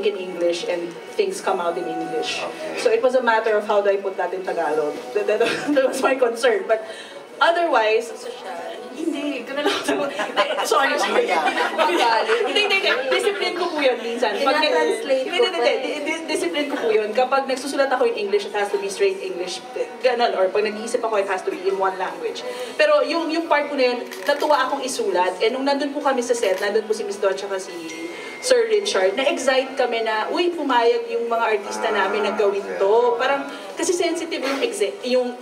in English and things come out in English. Okay. So it was a matter of how do I put that in Tagalog. That was my concern. But otherwise, hindi, ganun lang ako. Sorry. Hindi. Discipline ko po yun minsan. Discipline ko po yun. Kapag nagsusulat ako in English, it has to be straight English. Ganun. Or pag nag-iisip ako, it has to be in one language. Pero yung part ko na yun, natuwa akong isulat. And nung nandun po kami sa set, nandun po si Miss Dot at si Sir Richard, na-excite kami na, uy, pumayag yung mga artista namin na gawin to. Parang, kasi sensitive yung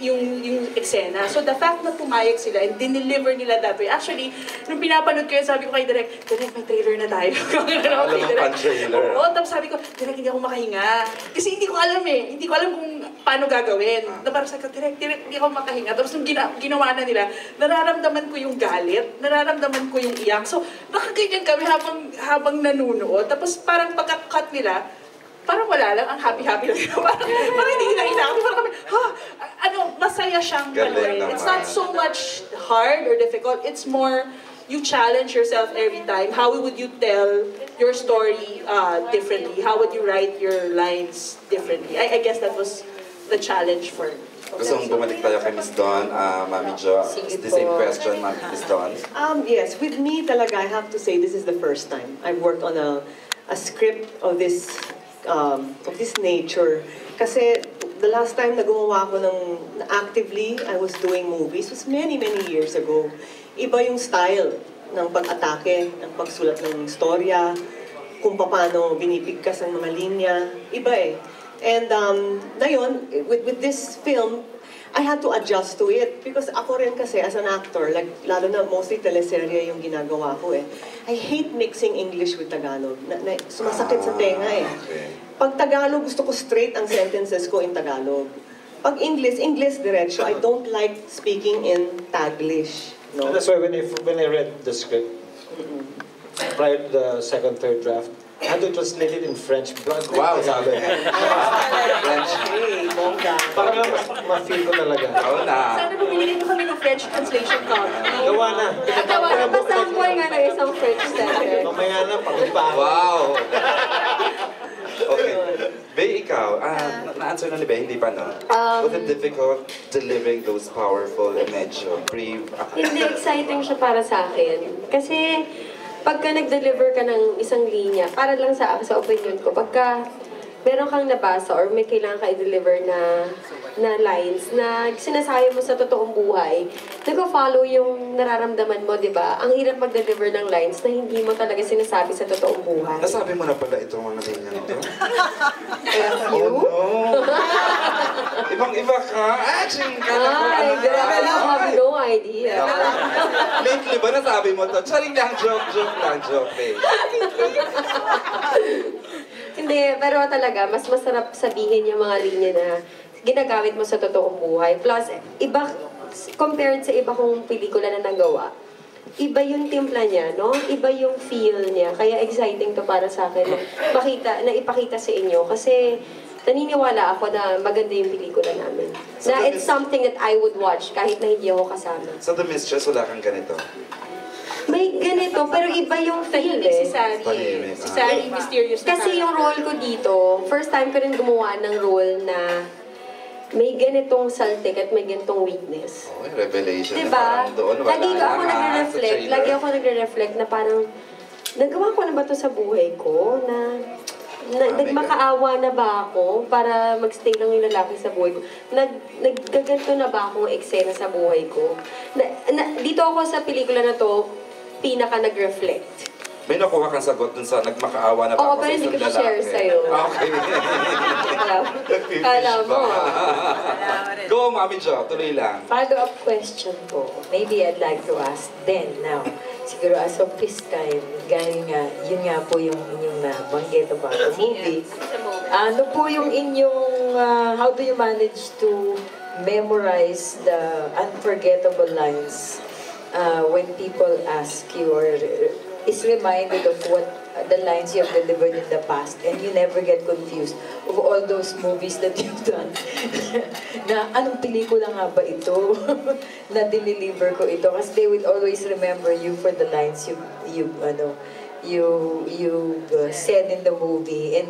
eksena. So the fact na pumayag sila and dineliver nila that way. Actually, nung pinapanood ko yun, sabi ko kay Direk, may trailer na tayo. Alam mo pang trailer. Oo, tapos sabi ko, Direk, hindi ako makahinga. Kasi hindi ko alam eh. Hindi ko alam kung paano gagawin. Na parang sabi ko, Direk, hindi ako makahinga. Tapos nung ginawa na nila, nararamdaman ko yung galit, nararamdaman ko yung iyak. So, nakaganyan kami habang nanunood. Tapos parang pagka-cut nila, parang wala lang, ang happy-happy lang. parang hindi nila inakot. Parang kami, masaya siyang panoorin. It's not so much hard or difficult. It's more, you challenge yourself every time. How would you tell your story differently? How would you write your lines differently? I guess that was the challenge for me. Gusto mong bumalik tayo kay Miss Dawn, Mami Jo. It's the same question, Miss Dawn. Yes, with me talaga, I have to say this is the first time I've worked on a script of this nature. Kasi the last time na gumawa ko actively, I was doing movies, was many years ago. Iba yung style ng pag-atake, ng pagsulat ng storya, kung paano binibigkas ang mga linya. Iba eh. And ngayon, with this film, I had to adjust to it because ako rin kasi as an actor, like, lalo na mostly teleserye yung ginagawa ko eh. I hate mixing English with Tagalog. Sumasakit sa tenga eh. Okay. Pag Tagalog, gusto ko straight ang sentences ko in Tagalog. Pag English diretso. I don't like speaking in Taglish. No? And that's why when I read the script, prior to the second, third draft, I had to translate it in French. Wow, sabi. French. Hey, bongga. Para ma-feel ko talaga. Oo na. Sana bumili ko kami ng French translation copy. Gawa na. Nagpasample nga ng isang French center. Mamaya na, pagod pa ako. Wow! Okay. Bey, ikaw, na-answer na ni Bey, hindi pa no? Was it difficult delivering those powerful, medyo brave? Hindi, exciting siya para sa akin. Kasi, pagka nag-deliver ka ng isang linya, para lang sa opinion ko, pagka meron kang nabasa or may kailangan ka i-deliver na lines na sinasabi mo sa totoong buhay, nag-follow yung nararamdaman mo, di ba? Ang hirap mag-deliver ng lines na hindi mo talaga sinasabi sa totoong buhay. Nasabi mo na pala itong mga linya nito? You? Oh no! Ibang-iba ka? Actually, Ay, grabe, you have no idea. Lately ba nasabi mo to? Charing lang, joke eh. Hindi, pero talaga, mas masarap sabihin yung mga linya na ginagamit mo sa totoong buhay. Plus, iba, compared sa iba kong pelikula na nagawa, iba yung timpla niya, no? Iba yung feel niya. Kaya exciting to para sa akin na ipakita sa inyo. Kasi naniniwala ako na maganda yung pelikula namin. So na it's something that I would watch kahit na hindi ako kasama. So the Mistress, wala kang ganito? May ganito, pero iba yung feel Tahimik eh. si Sari. Tahimik. Si Sari, mysterious na Kasi yung role ko dito, first time ko rin gumawa ng role na may ganitong saltik at may ganitong weakness. Oh, revelation na Diba? parang doon. Wala Lagi na, ako nagre-reflect. sa trailer. Lagi ako nagre-reflect na parang, nagawa ko na ba to sa buhay ko? Nagmakaawa na ba ako para magstay lang yung lalaki sa buhay ko? Naggaganto na ba akong eksena sa buhay ko? Dito ako sa pelikula na to, pinaka nag-reflect. May nakuha kang sagot dun sa nagmakaawa na Oo, ba pero hindi ko share sa'yo. Okay. Kala mo. Go, Mami Jo, tuloy lang. Follow-up question po. Maybe I'd like to ask then, now. Siguro as of this time, gaya nga, yun nga po yung inyong nabanggit about the movie. Ano po yung inyong, how do you manage to memorize the unforgettable lines when people ask you or is reminded of what the lines you have delivered in the past and you never get confused of all those movies that you've done na anong pelikula nga ba ito na dineliver ko ito kasi they would always remember you for the lines you you said in the movie, and